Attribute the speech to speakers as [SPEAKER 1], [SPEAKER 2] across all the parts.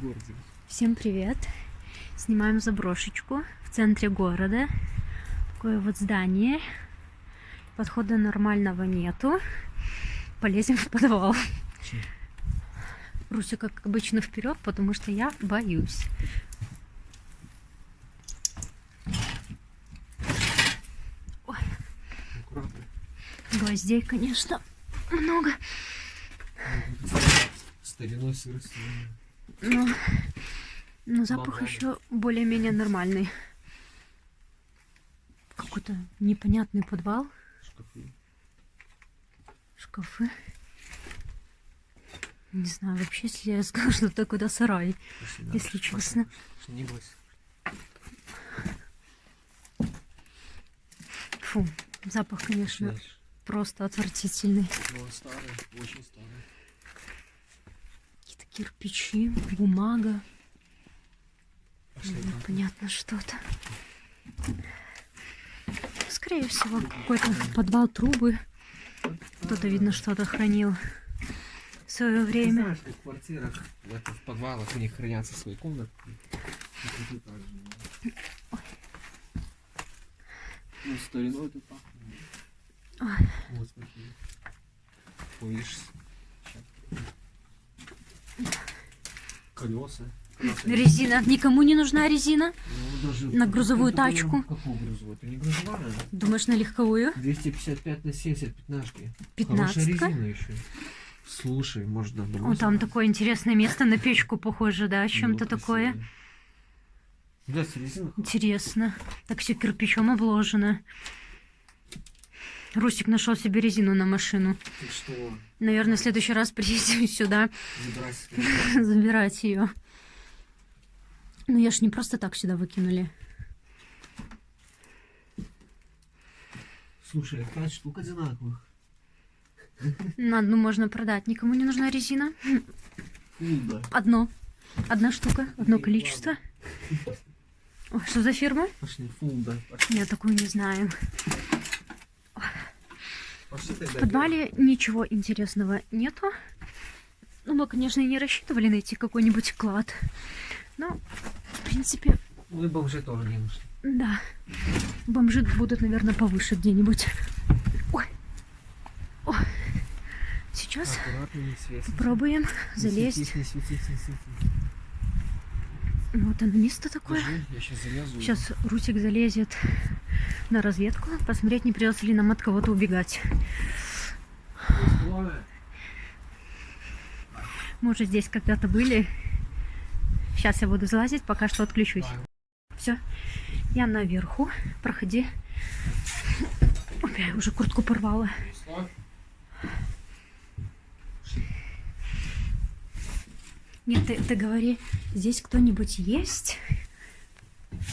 [SPEAKER 1] городе.
[SPEAKER 2] Всем привет! Снимаем заброшечку в центре города. Такое вот здание. Подхода нормального нету. Полезем в подвал. Руся, как обычно, вперед, потому что я боюсь. Ой.
[SPEAKER 1] Аккуратно.
[SPEAKER 2] Гвоздей, конечно, много.
[SPEAKER 1] Стариной сырости.
[SPEAKER 2] Но запах
[SPEAKER 1] Бананы.
[SPEAKER 2] еще более-менее нормальный. Какой-то непонятный подвал.
[SPEAKER 1] Шкафы.
[SPEAKER 2] Шкафы. Не знаю, вообще, если я скажу, что это куда сарай,
[SPEAKER 1] Пошли, да.
[SPEAKER 2] если честно.
[SPEAKER 1] Пошли, не бойся.
[SPEAKER 2] Фу, запах, конечно,
[SPEAKER 1] Дальше.
[SPEAKER 2] просто отвратительный.
[SPEAKER 1] Ну, старый, очень старый.
[SPEAKER 2] Какие-то кирпичи, бумага.
[SPEAKER 1] Пошли,
[SPEAKER 2] Непонятно что-то. Скорее всего, какой-то подвал, трубы. Кто-то, видно, что-то хранил в свое
[SPEAKER 1] Ты
[SPEAKER 2] время.
[SPEAKER 1] знаешь, как в квартирах, в подвалах у них хранятся свои комнаты. И тут так же. Ну, стариной тут пахнет.
[SPEAKER 2] Ой.
[SPEAKER 1] Вот, смотри. Увидишь. Колеса.
[SPEAKER 2] Резина. Никому не нужна резина?
[SPEAKER 1] Ну, даже
[SPEAKER 2] На грузовую
[SPEAKER 1] это было-
[SPEAKER 2] тачку.
[SPEAKER 1] Какую грузовую? Это не грузовая.
[SPEAKER 2] Думаешь, на легковую?
[SPEAKER 1] 255 на 70 пятнашки. Хорошая
[SPEAKER 2] 15-ка?
[SPEAKER 1] резина еще. Слушай, можно домой
[SPEAKER 2] О, там
[SPEAKER 1] забрать.
[SPEAKER 2] такое интересное место, на печку похоже, да, чем-то
[SPEAKER 1] Ну,
[SPEAKER 2] такое.
[SPEAKER 1] красивая. Блядь, резина.
[SPEAKER 2] Интересно. Так все кирпичом обложено. Русик нашел себе резину на машину.
[SPEAKER 1] Ты что?
[SPEAKER 2] Наверное, в следующий раз приедем сюда
[SPEAKER 1] Забирайся.
[SPEAKER 2] забирать ее. Ну, я ж не просто так сюда выкинули.
[SPEAKER 1] Слушай, 5 штук одинаковых.
[SPEAKER 2] На одну можно продать. Никому не нужна резина.
[SPEAKER 1] Фуда.
[SPEAKER 2] Одно. Одна штука. Одно количество. Ой, что за фирма?
[SPEAKER 1] Пошли, фуда. Пошли.
[SPEAKER 2] Я такую не знаю.
[SPEAKER 1] Пошли тогда.
[SPEAKER 2] В подвале ничего интересного нету. Ну, мы, конечно, и не рассчитывали найти какой-нибудь клад. Но, в принципе,
[SPEAKER 1] Ну и бомжи тоже не нашли.
[SPEAKER 2] да. Бомжи будут, наверное, повыше где-нибудь. Ой. Ой. Сейчас
[SPEAKER 1] Аккуратно, не светись.
[SPEAKER 2] попробуем
[SPEAKER 1] Не
[SPEAKER 2] залезть.
[SPEAKER 1] светись, не светись, не светись.
[SPEAKER 2] Вот оно место такое.
[SPEAKER 1] Подожди, я сейчас залезу.
[SPEAKER 2] Сейчас Русик залезет на разведку, посмотреть, не придется ли нам от кого-то убегать. Мы уже здесь когда-то были. Сейчас я буду залазить, пока что отключусь. Все, я наверху. Проходи. Ой, я уже куртку порвала. Нет, ты говори, здесь кто-нибудь есть?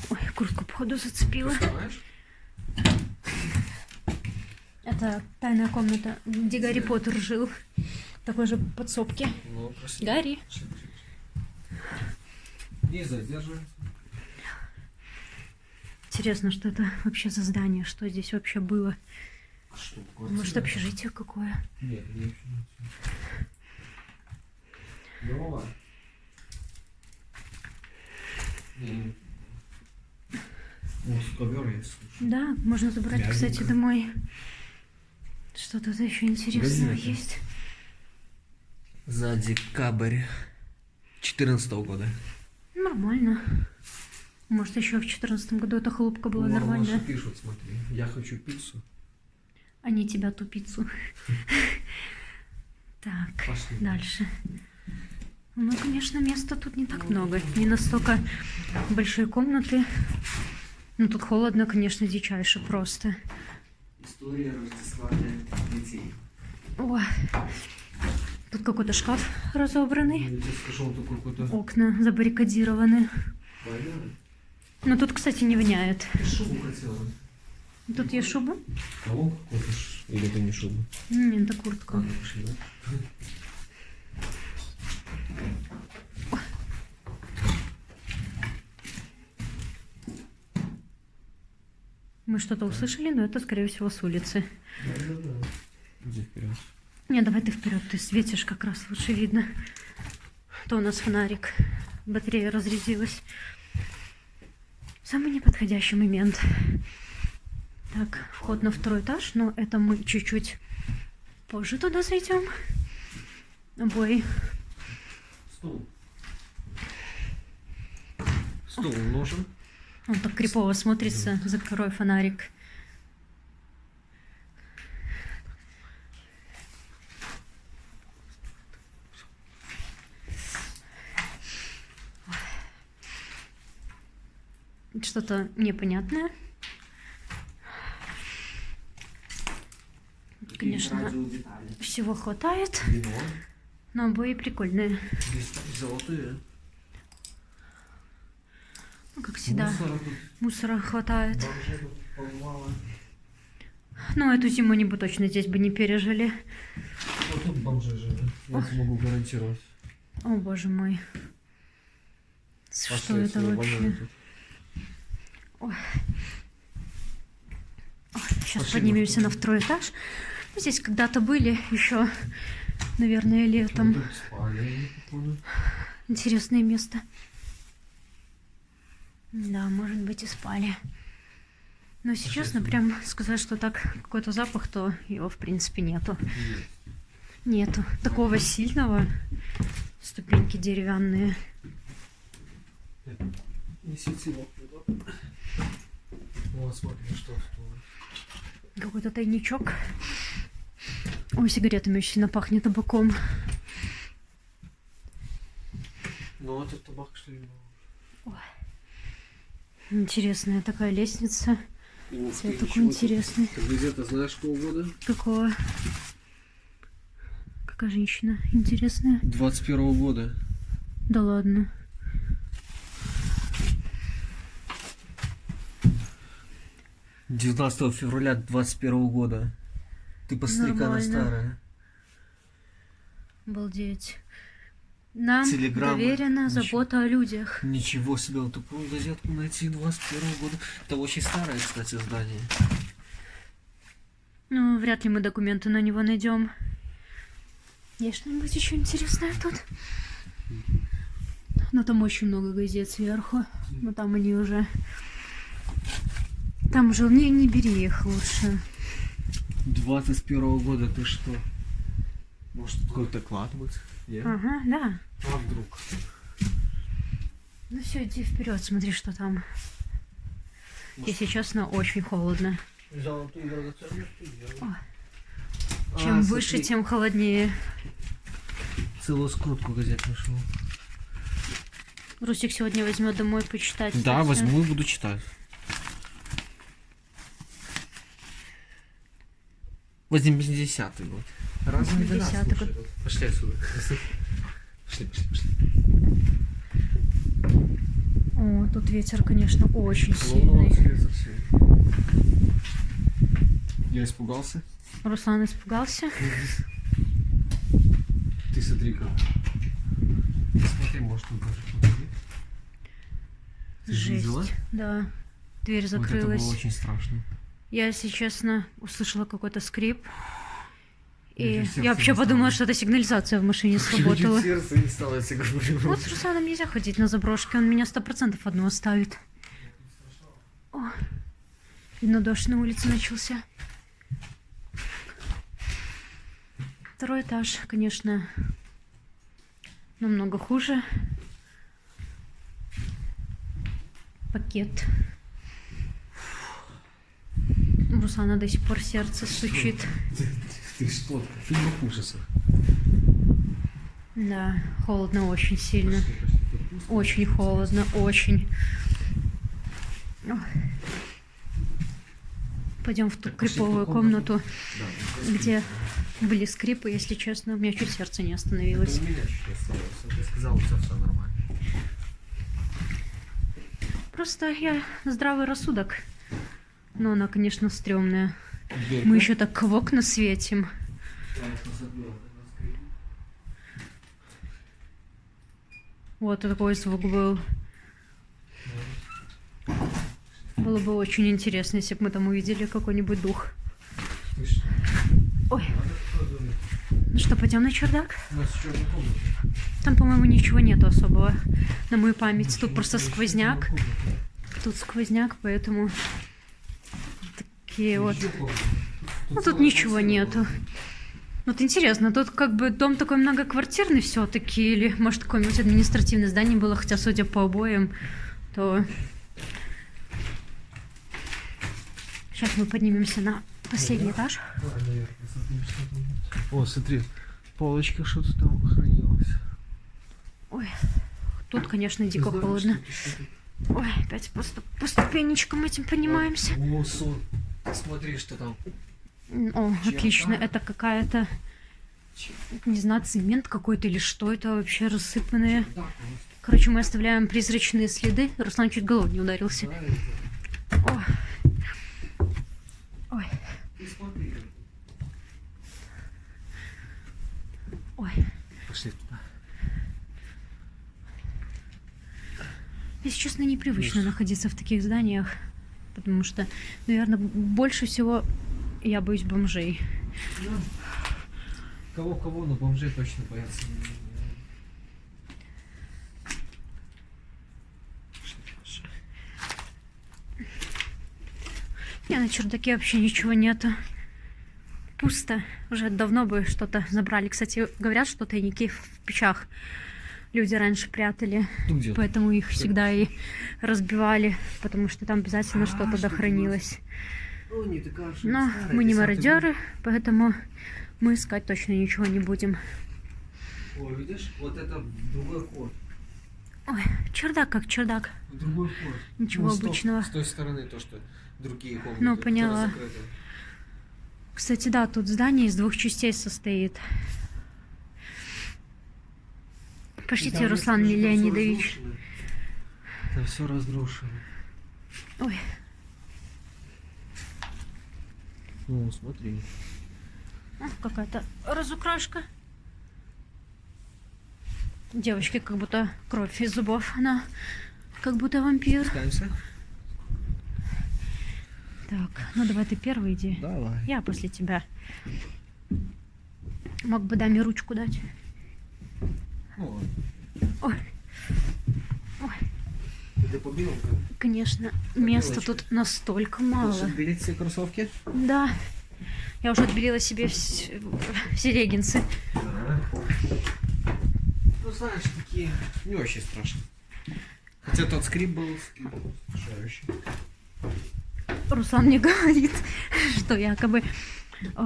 [SPEAKER 2] Ой, куртку, походу, зацепила. Это тайная комната, где Гарри Поттер жил. В такой же подсобке.
[SPEAKER 1] Ну, прости.
[SPEAKER 2] Гарри.
[SPEAKER 1] Не задерживайся.
[SPEAKER 2] Интересно, что это вообще за здание? Что здесь вообще было?
[SPEAKER 1] А что,
[SPEAKER 2] Может, общежитие какое?
[SPEAKER 1] Нет, не общежитие. Лёва. Не. О, ковер есть. слушай.
[SPEAKER 2] Да, можно забрать,
[SPEAKER 1] Мягенько.
[SPEAKER 2] кстати, домой. Что тут еще интересного
[SPEAKER 1] Газеты.
[SPEAKER 2] есть?
[SPEAKER 1] За декабрь 2014 года.
[SPEAKER 2] Нормально. Может, еще в 2014 году эта хлопка была нормальная.
[SPEAKER 1] Наши пишут, смотри. Я хочу пиццу.
[SPEAKER 2] Они тебя тупицу. Так,
[SPEAKER 1] Пошли.
[SPEAKER 2] дальше. Ну, конечно, места тут не так много. Не настолько большие комнаты. Ну, тут холодно, конечно, дичайше просто.
[SPEAKER 1] История Рождества для детей.
[SPEAKER 2] Ой. Тут какой-то шкаф разобранный.
[SPEAKER 1] Я тебе скажу, он такой какой-то...
[SPEAKER 2] Окна забаррикадированы.
[SPEAKER 1] Понятно?
[SPEAKER 2] Но тут, кстати, не воняет.
[SPEAKER 1] Ты шубу хотела.
[SPEAKER 2] Тут есть шуба?
[SPEAKER 1] А вон какой-то Или это не шуба?
[SPEAKER 2] Нет, это куртка.
[SPEAKER 1] Ладно, пошли, да?
[SPEAKER 2] Мы что-то услышали, но это, скорее всего, с улицы.
[SPEAKER 1] Да. Иди вперед.
[SPEAKER 2] Не, давай ты вперед, ты светишь как раз лучше видно. То у нас фонарик. батарея разрядилась. Самый неподходящий момент. Так, вход на второй этаж, но это мы чуть-чуть позже туда зайдем. Обои.
[SPEAKER 1] Стул. Стул нужен.
[SPEAKER 2] Он так крипово смотрится. Закрой фонарик. Что-то непонятное. Конечно, всего хватает, но обои прикольные.
[SPEAKER 1] Золотые.
[SPEAKER 2] Ну, как всегда, мусора хватает. Ну, эту зиму они бы точно здесь бы не пережили.
[SPEAKER 1] Вот тут бомжи живут, я смогу гарантировать.
[SPEAKER 2] О, боже мой. Что это вообще? Ой. Ой, сейчас поднимемся на второй этаж. Мы здесь когда-то были еще, наверное, летом. Интересное место. Да, может быть, и спали. Но сейчас, ну, прям сказать, что так какой-то запах, то его, в принципе, нету. Нету. Такого сильного. Ступеньки деревянные.
[SPEAKER 1] Несите его. Вот, смотри, что тут.
[SPEAKER 2] Какой-то тайничок. Ой, сигаретами очень сильно пахнет табаком.
[SPEAKER 1] Ну, это табак, что ли?
[SPEAKER 2] Ой. Интересная такая лестница. Цвет такой интересный.
[SPEAKER 1] Ты где-то знаешь, какого года?
[SPEAKER 2] Какого? Какая женщина интересная.
[SPEAKER 1] 21-го года.
[SPEAKER 2] Да ладно.
[SPEAKER 1] — 19 февраля 21 года. Ты посмотри, какая она старая.
[SPEAKER 2] Обалдеть. Нам
[SPEAKER 1] Телеграммы.
[SPEAKER 2] доверена забота о людях.
[SPEAKER 1] Ничего себе, вот такую газетку найти 21 года. Это очень старое, кстати, здание.
[SPEAKER 2] Ну, вряд ли мы документы на него найдем. Есть что-нибудь еще интересное тут? Ну, там очень много газет сверху. Но там они уже... Там уже не бери их лучше.
[SPEAKER 1] 21 года, ты что? Может, какой-то клад будет? Нет?
[SPEAKER 2] Ага, да.
[SPEAKER 1] А вдруг?
[SPEAKER 2] Ну все, иди вперед, смотри, что там. Если честно, очень холодно. Чем выше,
[SPEAKER 1] смотри.
[SPEAKER 2] тем холоднее.
[SPEAKER 1] Целую скрутку газет нашел.
[SPEAKER 2] Русик сегодня возьмет домой почитать.
[SPEAKER 1] Да,
[SPEAKER 2] это всё.
[SPEAKER 1] возьму и буду читать. 80-й год. Разные
[SPEAKER 2] 80-й год.
[SPEAKER 1] Пошли отсюда. Пошли.
[SPEAKER 2] О, тут ветер, конечно, очень сильный.
[SPEAKER 1] Я испугался.
[SPEAKER 2] Руслан испугался.
[SPEAKER 1] Ты смотри-ка. Смотри, может, он тоже кто-то есть. Ты же видела?
[SPEAKER 2] Жесть. Да. Дверь
[SPEAKER 1] Вот это
[SPEAKER 2] закрылась.
[SPEAKER 1] было очень страшно.
[SPEAKER 2] Я, если честно, услышала какой-то скрип. И
[SPEAKER 1] Мне чуть сердце
[SPEAKER 2] я вообще
[SPEAKER 1] не
[SPEAKER 2] подумала,
[SPEAKER 1] стало.
[SPEAKER 2] что это сигнализация в машине сработала.
[SPEAKER 1] Сердце не стало, я тебе говорю.
[SPEAKER 2] Вот с Русланом нельзя ходить на заброшке, он меня 100% одного ставит. О, видно, дождь на улице начался. Второй этаж, конечно, намного хуже. Пакет. У Руслана до сих пор сердце стучит.
[SPEAKER 1] Ты что? В фильмах ужасов.
[SPEAKER 2] Да, холодно очень сильно. Очень холодно, очень. Ой. Пойдем в ту криповую комнату, где были скрипы, если честно. У меня чуть сердце не остановилось.
[SPEAKER 1] У меня чуть осталось. Ты сказал, что все нормально.
[SPEAKER 2] Просто я здравый рассудок. Но она, конечно, стрёмная.
[SPEAKER 1] Дверь,
[SPEAKER 2] Мы
[SPEAKER 1] да?
[SPEAKER 2] еще так в окна светим. Вот такой звук был. Было бы очень интересно, если бы мы там увидели какой-нибудь дух. Ой. Ну что, пойдем на чердак?
[SPEAKER 1] У нас черная комната.
[SPEAKER 2] Там, по-моему, ничего нету особого на мою память. Тут просто сквозняк. Тут сквозняк, поэтому такие вот. Ну, тут ничего нету. Вот интересно, тут как бы дом такой многоквартирный все-таки, или может какое-нибудь административное здание было, хотя судя по обоям, то... Сейчас мы поднимемся на последний этаж.
[SPEAKER 1] О, смотри, полочка что-то там хранилось.
[SPEAKER 2] Ой, тут, конечно, дико холодно. Ой, опять по ступенечкам этим поднимаемся.
[SPEAKER 1] О, сон. Смотри, что там.
[SPEAKER 2] О, отлично, это какая-то, не знаю, цемент какой-то или что это вообще рассыпанные. Короче, мы оставляем призрачные следы. Руслан чуть головой не ударился. Ой. Ой. Ой.
[SPEAKER 1] Пошли туда.
[SPEAKER 2] Если честно, непривычно находиться в таких зданиях, потому что, наверное, больше всего я боюсь бомжей.
[SPEAKER 1] Ну, кого-кого, но бомжей точно боятся.
[SPEAKER 2] Не, на чердаке вообще ничего нету. Пусто. Уже давно бы что-то забрали. Кстати, говорят, что тайники в печах люди раньше прятали.
[SPEAKER 1] Где?
[SPEAKER 2] Поэтому их всегда и разбивали, потому что там обязательно что-то дохранилось. Но мы не мародеры, поэтому мы искать точно ничего не будем.
[SPEAKER 1] О, видишь? Вот это другой ход.
[SPEAKER 2] Ой, чердак как чердак.
[SPEAKER 1] Другой ход.
[SPEAKER 2] Ничего
[SPEAKER 1] Ну,
[SPEAKER 2] обычного.
[SPEAKER 1] С той стороны то, что другие комнаты.
[SPEAKER 2] Ну, поняла.
[SPEAKER 1] которые закрыты.
[SPEAKER 2] Кстати, да, тут здание из 2 частей состоит. Пошлите,
[SPEAKER 1] Там
[SPEAKER 2] Руслан
[SPEAKER 1] всё
[SPEAKER 2] Леонидович.
[SPEAKER 1] разрушено. Там все разрушено.
[SPEAKER 2] Ой,
[SPEAKER 1] Ну, смотри.
[SPEAKER 2] какая-то разукрашка. Девочки как будто кровь из зубов. Она как будто вампир.
[SPEAKER 1] Спускаемся?
[SPEAKER 2] Так, ну давай ты первый иди.
[SPEAKER 1] Давай.
[SPEAKER 2] Я после тебя. Мог бы даме ручку дать.
[SPEAKER 1] О,
[SPEAKER 2] Ой. Ой,
[SPEAKER 1] ты побил?
[SPEAKER 2] конечно, места тут настолько мало.
[SPEAKER 1] Хочешь отбелить все кроссовки?
[SPEAKER 2] Да. Я уже отбелила себе все леггинсы.
[SPEAKER 1] Ну, знаешь, такие не очень страшно. Хотя тот скрип был устрашающий.
[SPEAKER 2] Руслан мне говорит, что якобы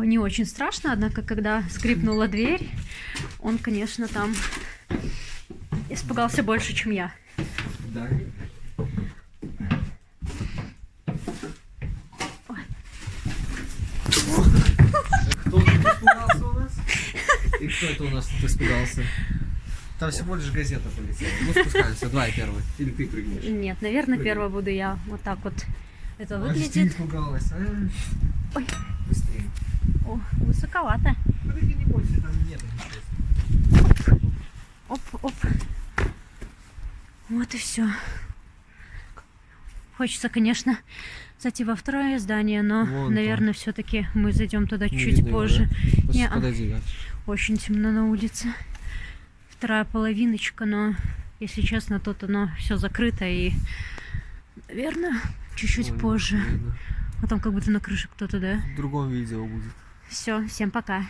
[SPEAKER 2] не очень страшно, однако, когда скрипнула дверь, он, конечно, там испугался больше, чем я.
[SPEAKER 1] Да.
[SPEAKER 2] Ой.
[SPEAKER 1] Кто тут испугался у нас? И кто это у нас тут испугался? Там всего лишь газета полетела. Ну, спускаемся. Давай первый. Или ты прыгнешь.
[SPEAKER 2] Нет, наверное, первая буду я. Вот так вот это
[SPEAKER 1] Значит, ты
[SPEAKER 2] выглядит.
[SPEAKER 1] испугалась, а?
[SPEAKER 2] Ой,
[SPEAKER 1] Быстрее.
[SPEAKER 2] о, высоковато.
[SPEAKER 1] Прыгай, не бойся, там нет ничего.
[SPEAKER 2] Оп, оп. Вот и все. Хочется, конечно, зайти во второе здание, но,
[SPEAKER 1] Вон
[SPEAKER 2] наверное, все-таки мы зайдем туда
[SPEAKER 1] Не
[SPEAKER 2] чуть
[SPEAKER 1] видно его,
[SPEAKER 2] позже.
[SPEAKER 1] да?
[SPEAKER 2] Не-а.
[SPEAKER 1] Подойди, да.
[SPEAKER 2] Очень темно на улице. Вторая половиночка, но, если честно, тут оно все закрыто и, наверное, чуть-чуть
[SPEAKER 1] Ой,
[SPEAKER 2] позже.
[SPEAKER 1] видно.
[SPEAKER 2] А там как будто на крыше кто-то, да?
[SPEAKER 1] В другом видео будет.
[SPEAKER 2] Все, всем пока.